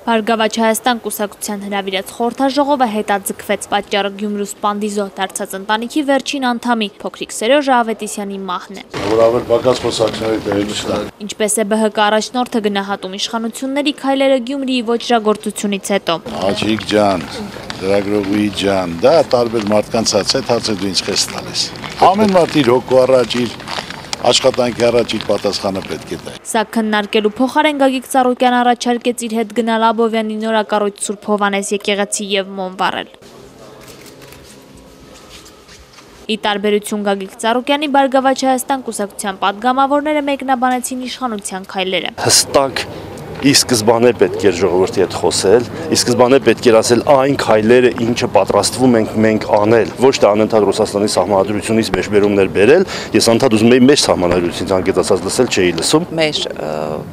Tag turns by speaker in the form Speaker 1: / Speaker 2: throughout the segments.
Speaker 1: Բարգավաճ Հայաստան կուսակցության հրավիրած խորհրդաժողովը հետաձգվեց, պատճառը Գյումրու սպանդիզո դարձած ընտանիքի վերջին անդամի փոքրիկ Սերոժ Ավետիսյանի մահն է։
Speaker 2: Որ ավել բակաց խոսակցների տեղի չտա։
Speaker 1: Ինչպես է ԲՀԿ առաջնորդը գնահատում իշխանությունների քայլերը Գյումրիի ոճրագործությունից հետո։
Speaker 2: Աջիկ ջան, լրագրողի ջան, դա տարբեր մարդկանց հետ հարցը դու ինձ քեզ տալիս։ Ամեն մարդ իր հոգու առաջ իր աշխատանքի առաջ իր պատասխանը պետք է տա։
Speaker 1: Սա քննարկելու փոխարեն Գագիկ Ծառուկյանը առաջարկեց իր հետ գնալ Աբովյանի նորակառույց Սուրբ Հովհաննես եկեղեցի եւ մոմ վառել։ Ի տարբերություն Գագիկ Ծառուկյանի, Բարգավաճ Հայաստան կուսակցության պատգամավորները մեկնաբանեցին իշխանության քայլերը։
Speaker 3: Հստակ ի սկզբանե պետք էր ժողովրդի հետ խոսել, ի սկզբանե պետք էր ասել այն քայլերը, ինչը պատրաստվում ենք մենք անել, ոչ թե անընդհատ Ռուսաստանի սահմանադրությունից մեջբերումներ բերել, ես անդադ ուզում եի մեջ սահմանադրությունից անկեղծացած լսել չէի լսում։
Speaker 4: Մեր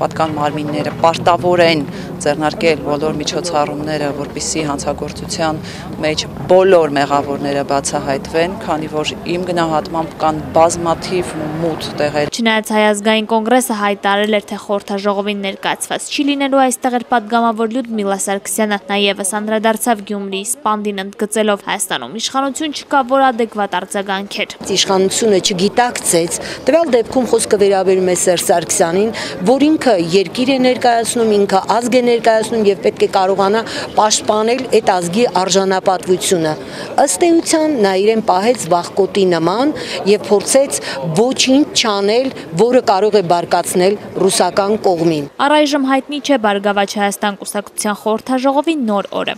Speaker 4: պատկան մարմինները պարտավոր են ձեռնարկել բոլոր միջոցառումները, որպեսզի հանցագործության մեջ բոլոր մեղավորները բացահայտվեն, քանի որ իմ գնահատմամբ կան բազմաթիվ մութ տեղեր։
Speaker 1: Չնայած Հայ ազգային կոնգրեսը հայտարարել էր, թե խորհրդաժողովին ներկայացված չի լինելու, այստեղ էր պատգամավոր Լյուդմիլա Սարգսյանը, նաև անդրադարձավ Գյումրիի սպանդին, ընդգծելով Հայաստանում իշխանություն չկա, որ ադեկվատ արձագանքեր։
Speaker 5: Իշխանությունը չգիտակցեց, տվյալ դեպքում խոսքը վերաբերում է Սերժ Սարգսյանին, որ ինքը երկիր է ներկայացնում, ինքը ազգ է ներկայացնում եւ պետք է կարողանա պաշտպանել այդ ազգի արժանապատվությունը։ Ըստ էության նա իրեն պահեց վախկոտի նման եւ փորձեց ոչինչ չանել, որը կարող է բարկացնել ռուսական կողմին։
Speaker 1: Առայժմ հայտնի չէ Բարգավաճ Հայաստան կուսակցության խորհրդաժողովի նոր օրը։